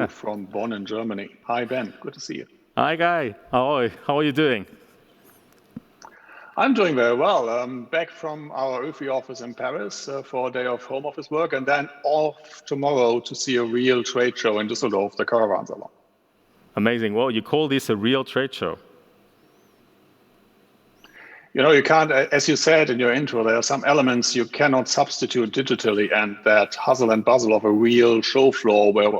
from Bonn in Germany. Hi, Ben. Good to see you. Hi, Guy. How are you doing? I'm doing very well. I'm back from our UFI office in Paris for a day of home office work and then off tomorrow to see a real trade show in Düsseldorf, the Caravan Salon. Amazing. Well, you call this a real trade show. You know, you can't, as you said in your intro, there are some elements you cannot substitute digitally, and that hustle and bustle of a real show floor where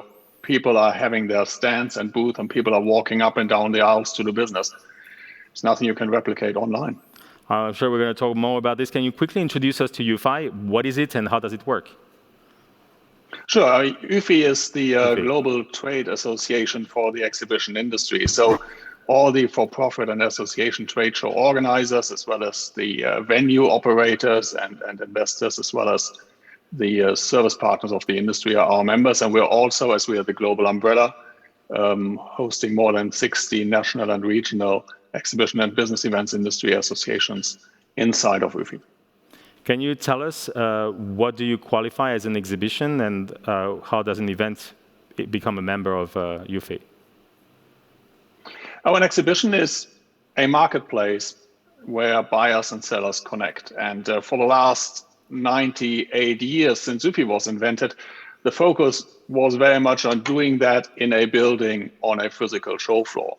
people are having their stands and booth and people are walking up and down the aisles to do business. It's nothing you can replicate online. I'm sure we're going to talk more about this. Can you quickly introduce us to UFI? What is it and how does it work? Sure. UFI is the UFI. Global Trade Association for the exhibition industry. So all the for-profit and association trade show organizers, as well as the venue operators and investors, as well as the service partners of the industry are our members. And we're also, as we are the global umbrella, hosting more than 60 national and regional exhibition and business events industry associations inside of UFI. Can you tell us what do you qualify as an exhibition and how does an event become a member of UFI? An exhibition is a marketplace where buyers and sellers connect. And for the last 98 years since UFI was invented, the focus was very much on doing that in a building on a physical show floor.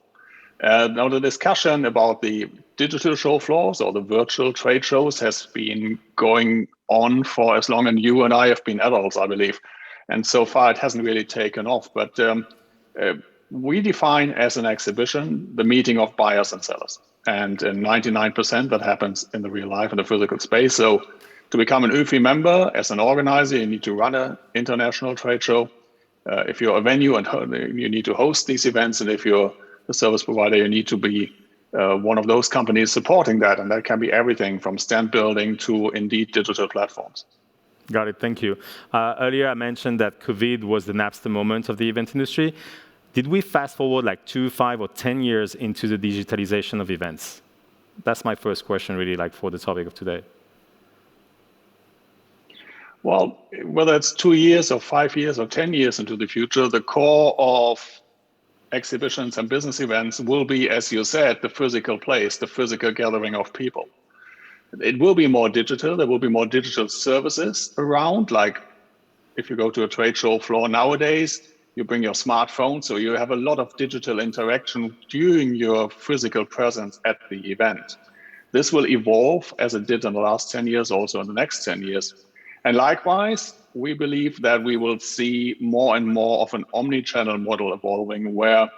Now, the discussion about the digital show floors or the virtual trade shows has been going on for as long as you and I have been adults, I believe. And so far, it hasn't really taken off. But we define as an exhibition the meeting of buyers and sellers. And in 99%, that happens in the real life, in the physical space. So to become an UFI member as an organizer, you need to run an international trade show. If you're a venue, and you need to host these events. And if you're the service provider, you need to be one of those companies supporting that. And that can be everything from stand building to indeed digital platforms. Got it. Thank you. Earlier, I mentioned that COVID was the Napster moment of the event industry. Did we fast forward like 2, 5, or 10 years into the digitalization of events? That's my first question, really, like for the topic of today. Well, whether it's 2 years or 5 years or 10 years into the future, the core of exhibitions and business events will be, as you said, the physical place, the physical gathering of people. It will be more digital. There will be more digital services around. Like if you go to a trade show floor nowadays, you bring your smartphone. So you have a lot of digital interaction during your physical presence at the event. This will evolve as it did in the last 10 years, also in the next 10 years. And likewise, we believe that we will see more and more of an omni-channel model evolving where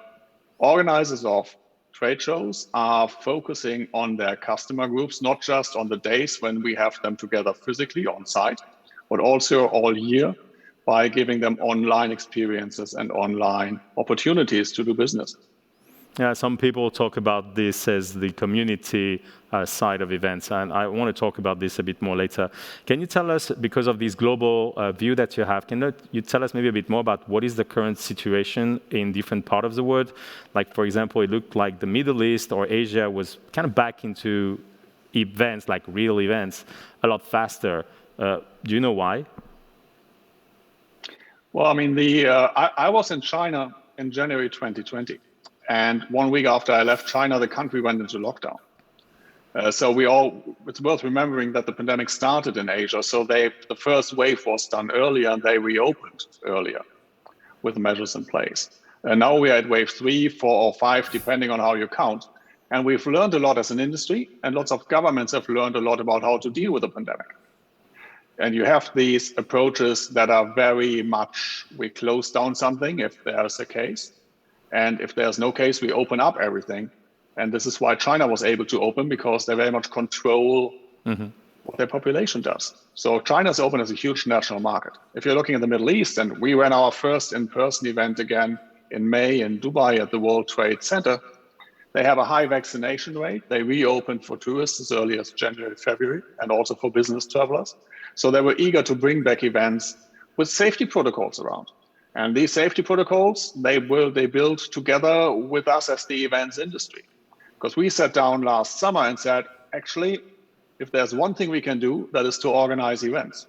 organizers of trade shows are focusing on their customer groups, not just on the days when we have them together physically on site, but also all year by giving them online experiences and online opportunities to do business. Yeah, some people talk about this as the community side of events, and I want to talk about this a bit more later. Can you tell us, because of this global view that you have, can you tell us maybe a bit more about what is the current situation in different parts of the world? Like, for example, it looked like the Middle East or Asia was kind of back into events, like real events, a lot faster. Do you know why? Well, I mean, I was in China in January 2020. And 1 week after I left China, the country went into lockdown. So it's worth remembering that the pandemic started in Asia. So the first wave was done earlier and they reopened earlier with measures in place. And now we are at wave 3, 4, or 5, depending on how you count. And we've learned a lot as an industry, and lots of governments have learned a lot about how to deal with the pandemic. And you have these approaches that are very much, we close down something if there's a case. And if there's no case, we open up everything. And this is why China was able to open, because they very much control what their population does. So China's open as a huge national market. If you're looking at the Middle East, and we ran our first in-person event again in May in Dubai at the World Trade Center, they have a high vaccination rate. They reopened for tourists as early as January, February, and also for business travelers. So they were eager to bring back events with safety protocols around. And these safety protocols, they built together with us as the events industry. Because we sat down last summer and said, actually, if there's one thing we can do, that is to organize events.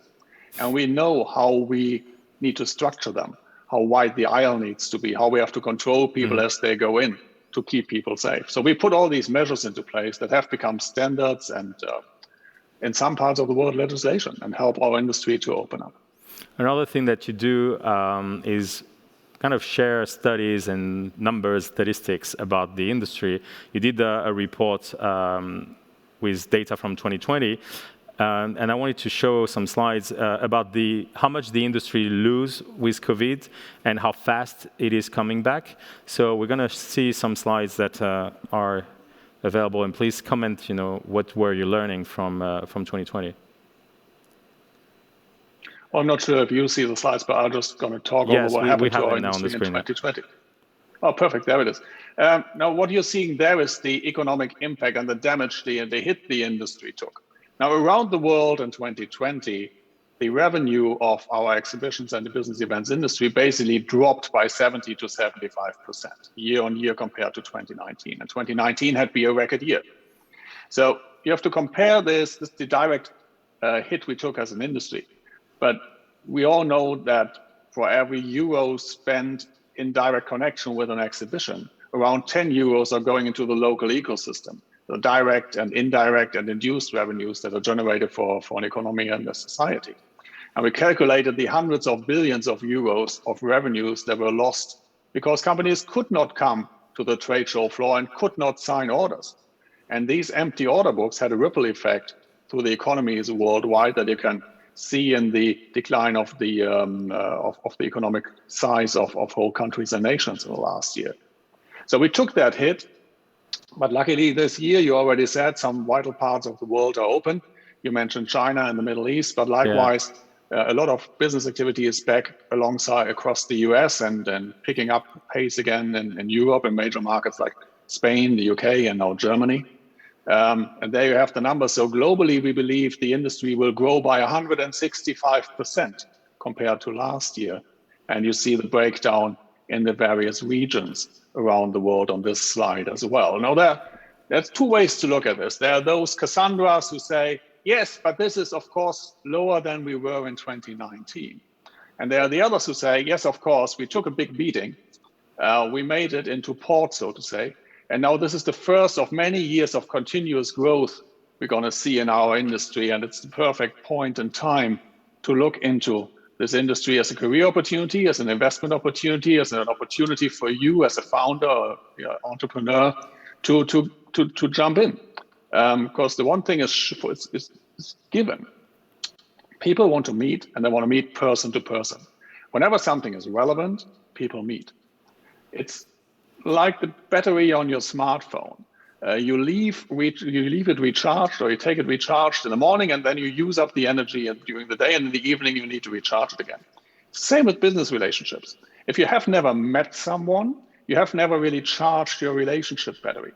And we know how we need to structure them, how wide the aisle needs to be, how we have to control people as they go in to keep people safe. So we put all these measures into place that have become standards and in some parts of the world legislation and help our industry to open up. Another thing that you do is kind of share studies and numbers, statistics about the industry. You did a report with data from 2020, and I wanted to show some slides about how much the industry lose with COVID and how fast it is coming back. So we're going to see some slides that are available, and please comment, what were you learning from 2020? Well, I'm not sure if you see the slides, but I'm just going to talk over what happened to our industry in 2020. Oh, perfect. There it is. Now, what you're seeing there is the economic impact and the damage the hit the industry took. Now, around the world in 2020, the revenue of our exhibitions and the business events industry basically dropped by 70 to 75% year on year compared to 2019. And 2019 had been a record year. So you have to compare this the direct hit we took as an industry. But we all know that for every euro spent in direct connection with an exhibition, around 10 euros are going into the local ecosystem, the direct and indirect and induced revenues that are generated for an economy and a society. And we calculated the hundreds of billions of euros of revenues that were lost because companies could not come to the trade show floor and could not sign orders. And these empty order books had a ripple effect through the economies worldwide that you can see in the decline of the economic size of whole countries and nations in the last year. So we took that hit, but luckily this year, you already said some vital parts of the world are open. You mentioned China and the Middle East, but likewise, a lot of business activity is back alongside across the US and picking up pace again in Europe and major markets like Spain, the UK, and now Germany. And there you have the numbers. So globally, we believe the industry will grow by 165% compared to last year. And you see the breakdown in the various regions around the world on this slide as well. Now, there's two ways to look at this. There are those Cassandras who say, yes, but this is, of course, lower than we were in 2019. And there are the others who say, yes, of course, we took a big beating. We made it into port, so to say. And now this is the first of many years of continuous growth we're going to see in our industry. And it's the perfect point in time to look into this industry as a career opportunity, as an investment opportunity, as an opportunity for you as a founder or entrepreneur to jump in. Because the one thing is given. People want to meet, and they want to meet person to person. Whenever something is relevant, people meet. It's like the battery on your smartphone. You leave it recharged, or you take it recharged in the morning, and then you use up the energy during the day, and in the evening you need to recharge it again. Same with business relationships. If you have never met someone, you have never really charged your relationship battery.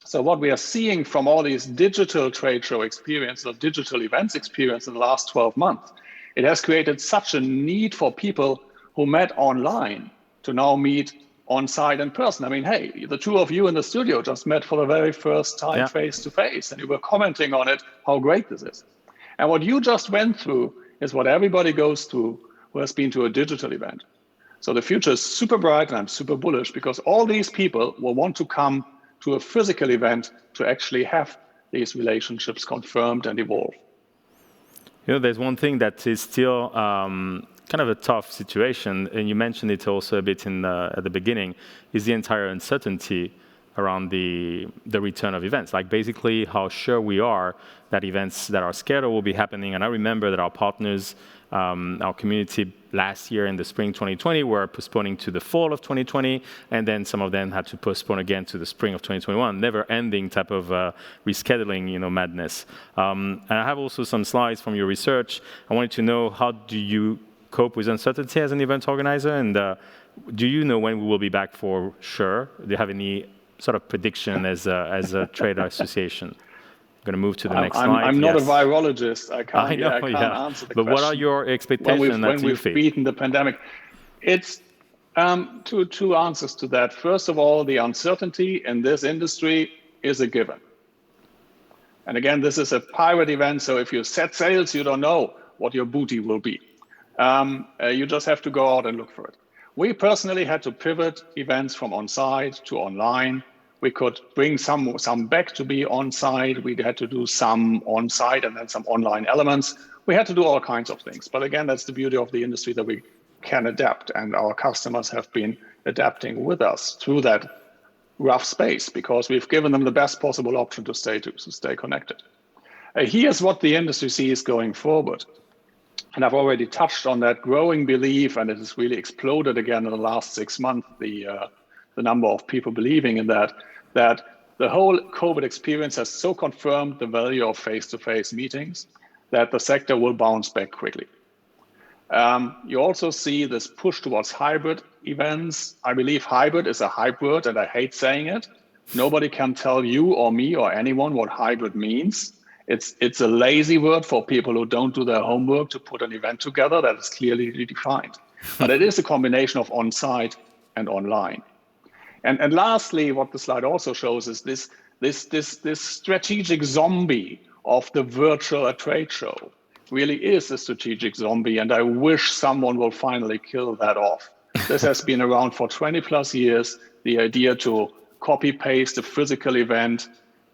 So what we are seeing from all these digital trade show experience or digital events experience in the last 12 months, it has created such a need for people who met online to now meet on site in person. I mean, hey, the two of you in the studio just met for the very first time face to face, and you were commenting on it, how great this is. And what you just went through is what everybody goes through who has been to a digital event. So the future is super bright, and I'm super bullish because all these people will want to come to a physical event to actually have these relationships confirmed and evolve. There's one thing that is still kind of a tough situation, and you mentioned it also a bit at the beginning, is the entire uncertainty around the return of events. Like basically how sure we are that events that are scheduled will be happening. And I remember that our partners, our community last year in the spring 2020 were postponing to the fall of 2020, and then some of them had to postpone again to the spring of 2021, never-ending type of rescheduling, madness. And I have also some slides from your research. I wanted to know, how do you cope with uncertainty as an event organizer, and do you know when we will be back for sure? Do you have any sort of prediction as a trade association? I'm going to move to the next slide. I'm not a virologist. I can't answer the question. But what are your expectations when we've beaten the pandemic? It's two answers to that. First of all, the uncertainty in this industry is a given. And again, this is a pirate event, so if you set sails, you don't know what your booty will be. You just have to go out and look for it. We personally had to pivot events from on-site to online. We could bring some back to be on-site. We had to do some on-site and then some online elements. We had to do all kinds of things. But again, that's the beauty of the industry, that we can adapt, and our customers have been adapting with us through that rough space because we've given them the best possible option to stay connected. Here's what the industry sees going forward. And I've already touched on that growing belief, and it has really exploded again in the last 6 months, the number of people believing in that the whole COVID experience has so confirmed the value of face-to-face meetings that the sector will bounce back quickly. You also see this push towards hybrid events. I believe hybrid is a hype word, and I hate saying it. Nobody can tell you or me or anyone what hybrid means. It's a lazy word for people who don't do their homework to put an event together that is clearly defined. But it is a combination of on-site and online. And lastly, what the slide also shows is this strategic zombie of the virtual trade show really is a strategic zombie, and I wish someone will finally kill that off. This has been around for 20 plus years, the idea to copy paste a physical event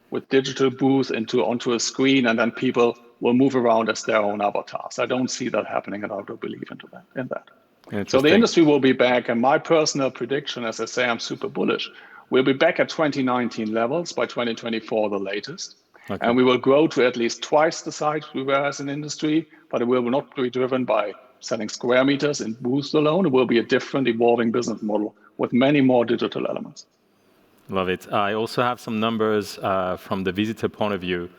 with digital booth onto a screen, and then people will move around as their own avatars. I don't see that happening, and I don't believe in that. So the industry will be back, and my personal prediction, as I say, I'm super bullish, we'll be back at 2019 levels by 2024, the latest. Okay. And we will grow to at least twice the size we were as an industry, but it will not be driven by selling square meters in booths alone. It will be a different evolving business model with many more digital elements. Love it. I also have some numbers from the visitor point of view,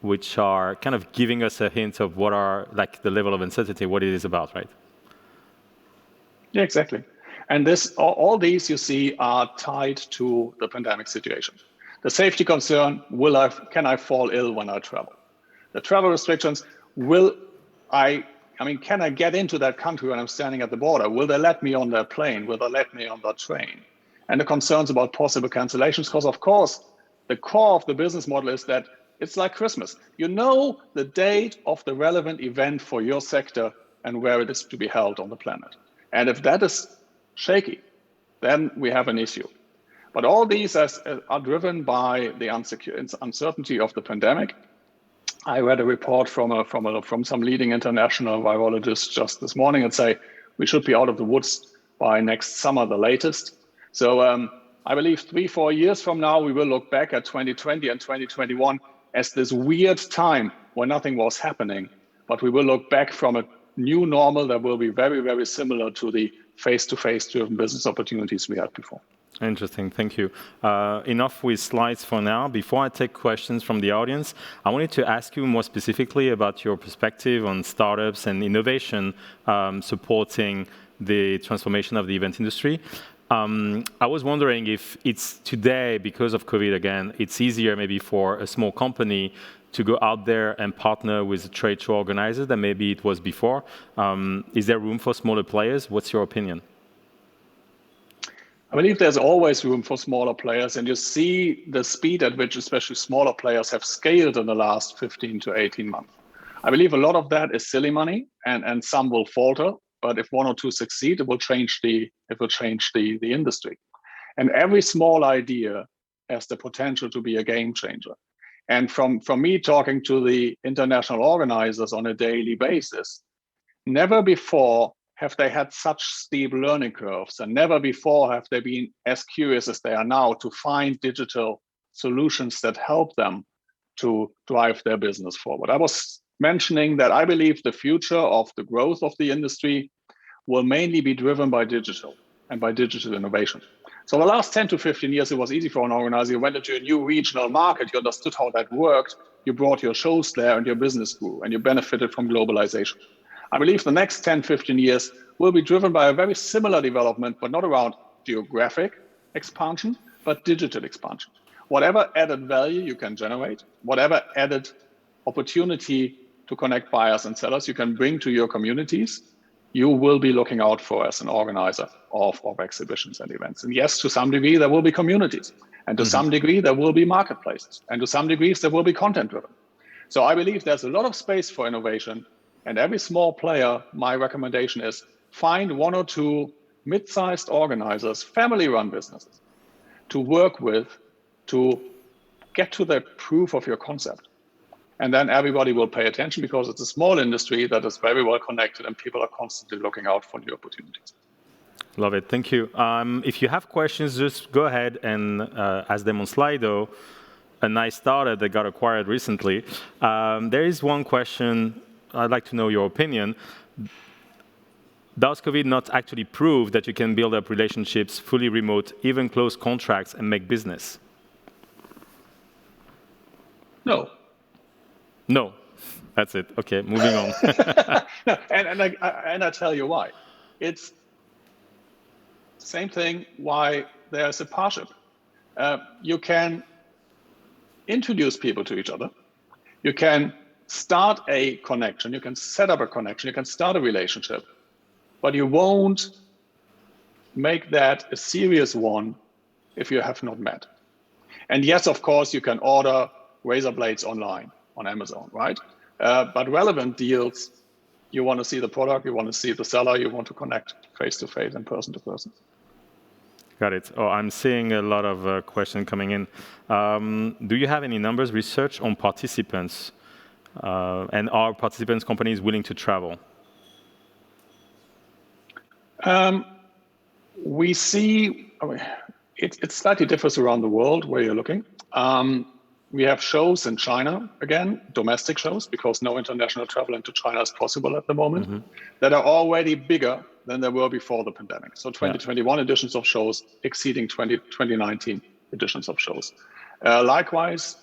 which are kind of giving us a hint of what are like the level of uncertainty, what it is about, right? Yeah, exactly. And all these you see are tied to the pandemic situation. The safety concern, can I fall ill when I travel? The travel restrictions, can I get into that country when I'm standing at the border? Will they let me on their plane? Will they let me on the train? And the concerns about possible cancellations, because of course, the core of the business model is that it's like Christmas. You know the date of the relevant event for your sector and where it is to be held on the planet. And if that is shaky, then we have an issue. But all these are driven by the uncertainty of the pandemic. I read a report from some leading international virologists just this morning and say we should be out of the woods by next summer, the latest. So I believe 3-4 years from now, we will look back at 2020 and 2021 as this weird time where nothing was happening. But we will look back from a new normal that will be very, very similar to the face-to-face driven business opportunities we had before. Interesting, thank you. Enough with slides for now. Before I take questions from the audience, I wanted to ask you more specifically about your perspective on startups and innovation supporting the transformation of the event industry. I was wondering if it's today, because of COVID again, it's easier maybe for a small company to go out there and partner with a trade show organizer than maybe it was before. Is there room for smaller players? What's your opinion? I believe there's always room for smaller players, and you see the speed at which especially smaller players have scaled in the last 15 to 18 months. I believe a lot of that is silly money, and some will falter, but if one or two succeed, it will change the industry. And every small idea has the potential to be a game changer. And from me talking to the international organizers on a daily basis, never before have they had such steep learning curves, and never before have they been as curious as they are now to find digital solutions that help them to drive their business forward. I was mentioning that I believe the future of the growth of the industry will mainly be driven by digital and by digital innovation. So the last 10 to 15 years, it was easy for an organizer. You went into a new regional market, you understood how that worked, you brought your shows there and your business grew, and you benefited from globalization. I believe the next 10, 15 years will be driven by a very similar development, but not around geographic expansion, but digital expansion. Whatever added value you can generate, whatever added opportunity to connect buyers and sellers you can bring to your communities, you will be looking out for as an organizer of exhibitions and events. And yes, to some degree, there will be communities. And to some degree, there will be marketplaces. And to some degrees, there will be content driven. So I believe there's a lot of space for innovation. And every small player, my recommendation is find one or two mid-sized organizers, family-run businesses, to work with to get to the proof of your concept. And then everybody will pay attention because it's a small industry that is very well connected and people are constantly looking out for new opportunities. Love it. Thank you. If you have questions, just go ahead and ask them on Slido. A nice startup that got acquired recently. There is one question. I'd like to know your opinion. Does COVID not actually prove that you can build up relationships fully remote, even close contracts and make business? No. No. That's it. Okay, moving on. No, and I tell you why. It's same thing why there's a partnership. You can introduce people to each other. You can start a connection. You can set up a connection. You can start a relationship. But you won't make that a serious one if you have not met. And yes, of course, you can order razor blades online on Amazon, right? But relevant deals, you want to see the product, you want to see the seller, you want to connect face-to-face and person-to-person. Got it. Oh, I'm seeing a lot of questions coming in. Do you have any numbers, research on participants? And are participants companies willing to travel? We see, it slightly differs around the world where you're looking. We have shows in China, again, domestic shows, because no international travel into China is possible at the moment, that are already bigger than they were before the pandemic. So 2021 editions of shows exceeding 2019 editions of shows. Likewise,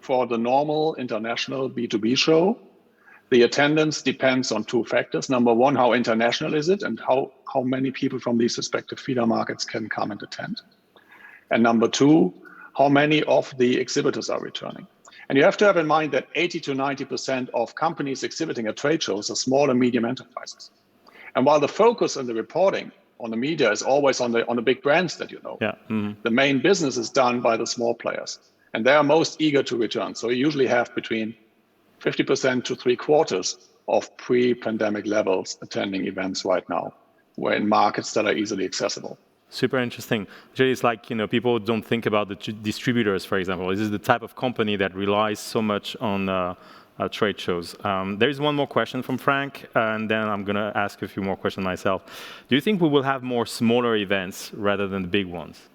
for the normal international B2B show, the attendance depends on two factors. Number one, how international is it and how many people from these respective feeder markets can come and attend. And number two, how many of the exhibitors are returning. And you have to have in mind that 80 to 90% of companies exhibiting at trade shows are small and medium enterprises. And while the focus and the reporting on the media is always on the big brands that you know, the main business is done by the small players. And they are most eager to return. So you usually have between 50% to 3/4 of pre-pandemic levels attending events right now, where in markets that are easily accessible. Super interesting. Actually, it's like, people don't think about the distributors, for example. This is the type of company that relies so much on trade shows. There is one more question from Frank, and then I'm going to ask a few more questions myself. Do you think we will have more smaller events rather than the big ones?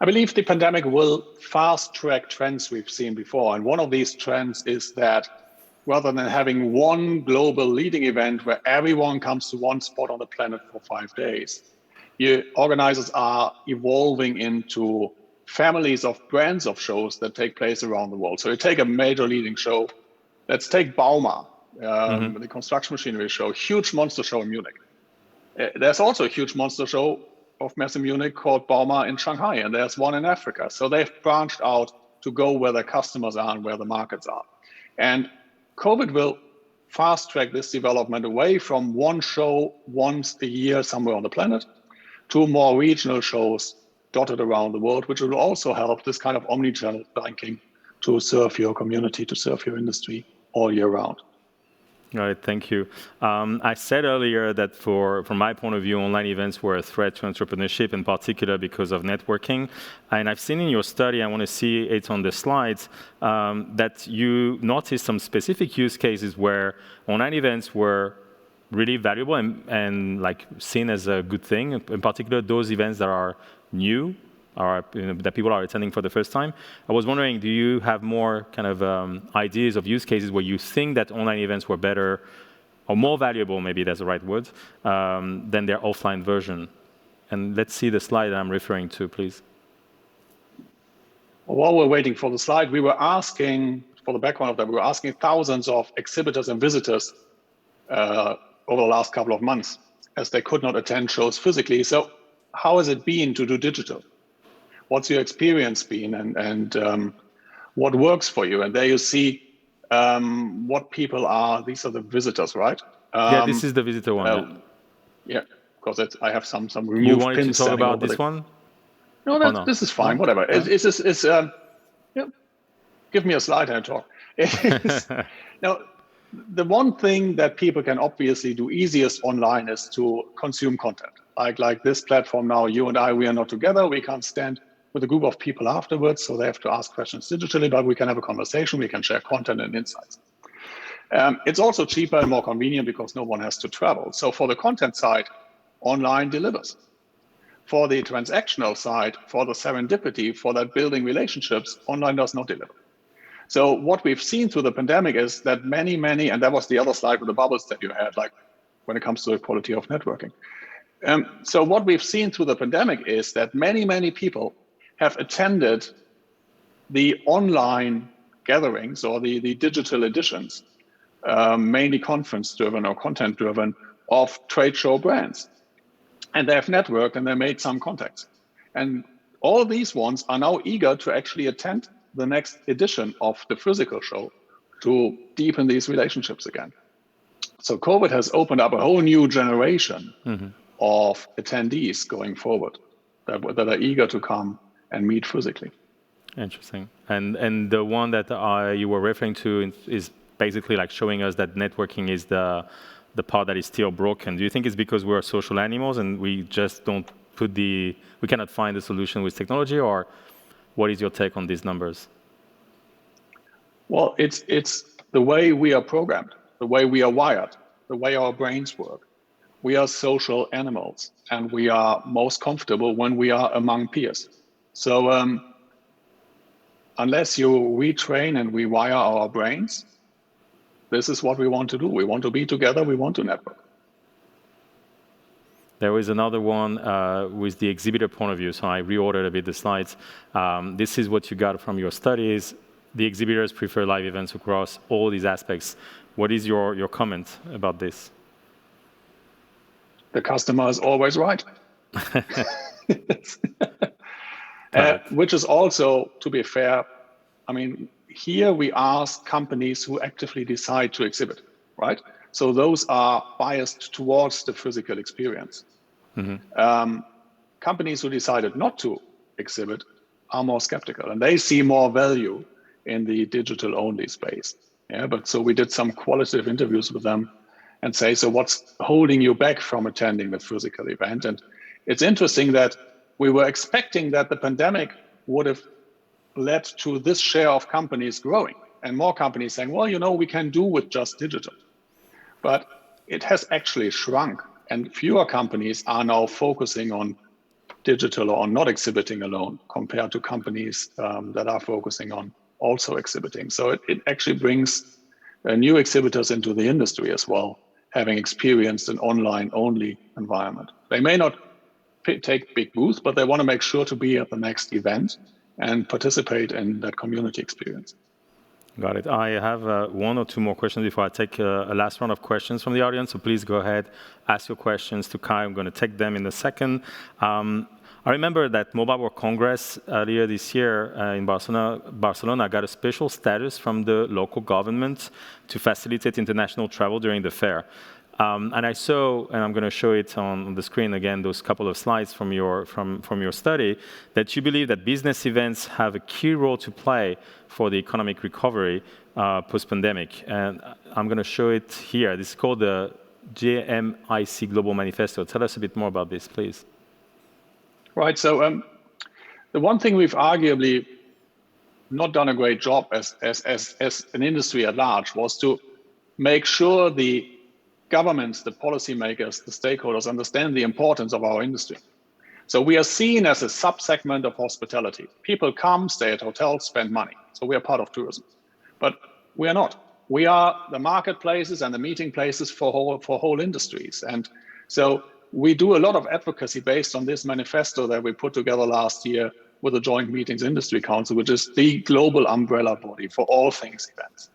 I believe the pandemic will fast-track trends we've seen before. And one of these trends is that rather than having one global leading event where everyone comes to one spot on the planet for 5 days, organizers are evolving into families of brands of shows that take place around the world. So you take a major leading show. Let's take Bauma, the construction machinery show, huge monster show in Munich. There's also a huge monster show of Messe Munich called Bauma in Shanghai, and there's one in Africa. So they've branched out to go where their customers are and where the markets are. And COVID will fast track this development away from one show once a year somewhere on the planet to more regional shows dotted around the world, which will also help this kind of omni-channel banking to serve your community, to serve your industry all year round. All right, thank you. I said earlier that from my point of view, online events were a threat to entrepreneurship, in particular because of networking. And I've seen in your study, I want to see it on the slides, that you noticed some specific use cases where online events were really valuable and like seen as a good thing. In particular, those events that are new, or that people are attending for the first time. I was wondering, do you have more kind of ideas of use cases where you think that online events were better or more valuable, maybe that's the right word, than their offline version? And let's see the slide that I'm referring to, please. While we're waiting for the slide, we were asking, for the background of that, we were asking thousands of exhibitors and visitors over the last couple of months, as they could not attend shows physically. So how has it been to do digital? What's your experience been, and what works for you? And there you see what people are. These are the visitors, right? Yeah, this is the visitor one. Yeah, because I have some removed You wanted pins to talk about this one? No, this is fine. Whatever. Yeah. Give me a slide and I talk. Now, The one thing that people can obviously do easiest online is to consume content. Like this platform now, you and I, we are not together. We can't stand with a group of people afterwards, so they have to ask questions digitally, but we can have a conversation, we can share content and insights. It's also cheaper and more convenient because no one has to travel. So for the content side, online delivers. For the transactional side, for the serendipity, for that building relationships, online does not deliver. So what we've seen through the pandemic is that many, and that was the other slide with the bubbles that you had, like when it comes to the quality of networking. So what we've seen through the pandemic is that many people have attended the online gatherings or the digital editions, mainly conference-driven or content-driven, of trade show brands. And they have networked and they made some contacts. And all these ones are now eager to actually attend the next edition of the physical show to deepen these relationships again. So COVID has opened up a whole new generation of attendees going forward that are eager to come and meet physically. Interesting. And the one that you were referring to is basically like showing us that networking is the part that is still broken. Do you think it's because we're social animals and we just don't we cannot find the solution with technology, or what is your take on these numbers? Well, it's the way we are programmed, the way we are wired, the way our brains work. We are social animals, and we are most comfortable when we are among peers. So unless you retrain and rewire our brains, this is what we want to do. We want to be together. We want to network. There is another one with the exhibitor point of view. So I reordered a bit the slides. This is what you got from your studies. The exhibitors prefer live events across all these aspects. What is your comment about this? The customer is always right. Which is also, to be fair, I mean, here we ask companies who actively decide to exhibit, right? So those are biased towards the physical experience. Companies who decided not to exhibit are more skeptical, and they see more value in the digital-only space. Yeah, but so we did some qualitative interviews with them and say, so what's holding you back from attending the physical event? And it's interesting that we were expecting that the pandemic would have led to this share of companies growing and more companies saying, well, you know, we can do with just digital. But it has actually shrunk, and fewer companies are now focusing on digital or not exhibiting alone compared to companies that are focusing on also exhibiting. So it actually brings new exhibitors into the industry as well, having experienced an online-only environment. They may not take big booths, but they want to make sure to be at the next event and participate in that community experience. Got it. I have one or two more questions before I take a last round of questions from the audience. So please go ahead, ask your questions to Kai. I'm going to take them in a second. I remember that Mobile World Congress earlier this year in Barcelona got a special status from the local government to facilitate international travel during the fair. And I saw, and I'm going to show it on the screen again, those couple of slides from your study, that you believe that business events have a key role to play for the economic recovery post-pandemic. And I'm going to show it here. This is called the JMIC Global Manifesto. Tell us a bit more about this, please. Right. So the one thing we've arguably not done a great job as an industry at large was to make sure the governments, the policymakers, the stakeholders understand the importance of our industry. So we are seen as a sub-segment of hospitality. People come, stay at hotels, spend money. So we are part of tourism. But we are not. We are the marketplaces and the meeting places for whole industries. And so we do a lot of advocacy based on this manifesto that we put together last year with the Joint Meetings Industry Council, which is the global umbrella body for all things events.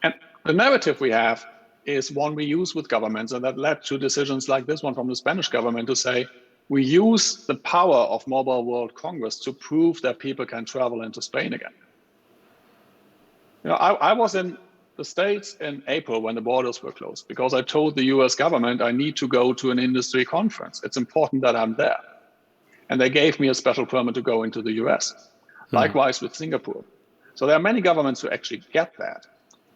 And the narrative we have is one we use with governments, and that led to decisions like this one from the Spanish government to say, we use the power of Mobile World Congress to prove that people can travel into Spain again. You know, I was in the States in April when the borders were closed because I told the US government I need to go to an industry conference. It's important that I'm there. And they gave me a special permit to go into the US. Likewise with Singapore. So there are many governments who actually get that.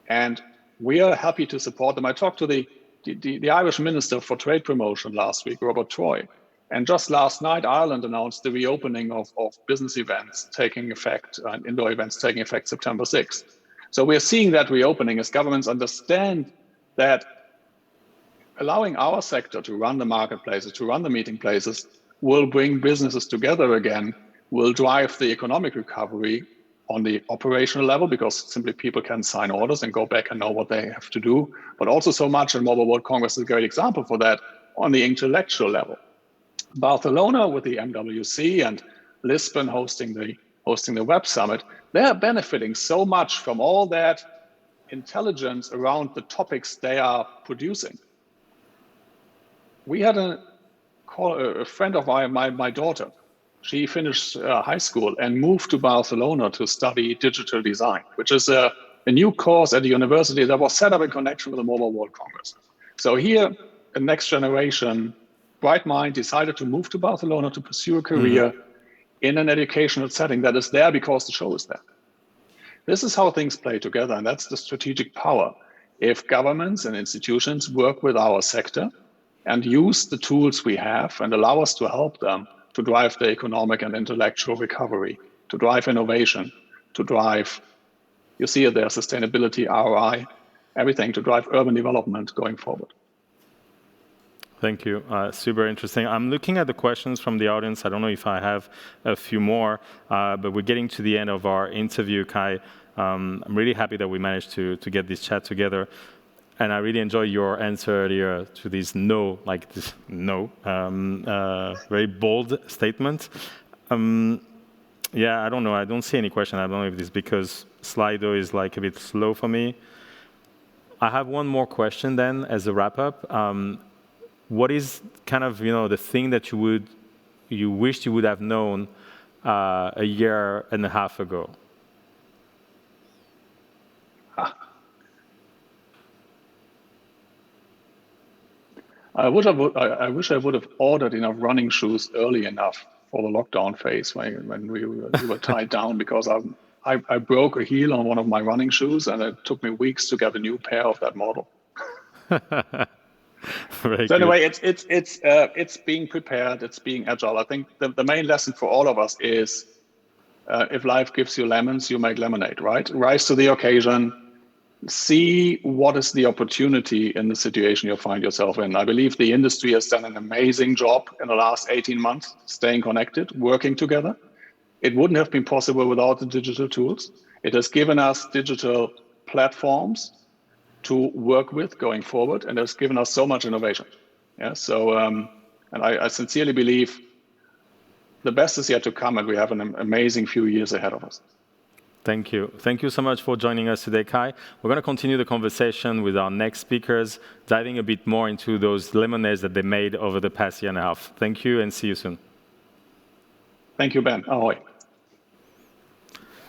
And we are happy to support them. I talked to the Irish Minister for Trade Promotion last week, Robert Troy. And just last night, Ireland announced the reopening of business events taking effect, indoor events taking effect September 6th. So we're seeing that reopening as governments understand that allowing our sector to run the marketplaces, to run the meeting places, will bring businesses together again, will drive the economic recovery on the operational level, because simply people can sign orders and go back and know what they have to do, but also so much, and Mobile World Congress is a great example for that, on the intellectual level. Barcelona with the MWC and Lisbon hosting the Web Summit, they are benefiting so much from all that intelligence around the topics they are producing. We had a friend of my daughter. She finished high school and moved to Barcelona to study digital design, which is a new course at the university that was set up in connection with the Mobile World Congress. So here, a next generation bright mind decided to move to Barcelona to pursue a career in an educational setting that is there because the show is there. This is how things play together, and that's the strategic power. If governments and institutions work with our sector and use the tools we have and allow us to help them to drive the economic and intellectual recovery, to drive innovation, to drive, you see it there, sustainability, ROI, everything to drive urban development going forward. Thank you. Super interesting. I'm looking at the questions from the audience. I don't know if I have a few more, but we're getting to the end of our interview, Kai. I'm really happy that we managed to get this chat together. And I really enjoyed your answer earlier to this no, very bold statement. Yeah, I don't know. I don't see any question. I don't know if this is because Slido is like a bit slow for me. I have one more question then as a wrap up. What is kind of, the thing that you wished you would have known a year and a half ago? I wish I would have ordered enough running shoes early enough for the lockdown phase when we were tied down, because I broke a heel on one of my running shoes and it took me weeks to get a new pair of that model. So anyway, it's being prepared, it's being agile. I think the main lesson for all of us is if life gives you lemons, you make lemonade, right? Rise to the occasion. See what is the opportunity in the situation you find yourself in. I believe the industry has done an amazing job in the last 18 months, staying connected, working together. It wouldn't have been possible without the digital tools. It has given us digital platforms to work with going forward, and has given us so much innovation. Yeah, so, and I sincerely believe the best is yet to come, and we have an amazing few years ahead of us. Thank you. Thank you so much for joining us today, Kai. We're going to continue the conversation with our next speakers, diving a bit more into those lemonades that they made over the past year and a half. Thank you, and see you soon. Thank you, Ben. Ahoy.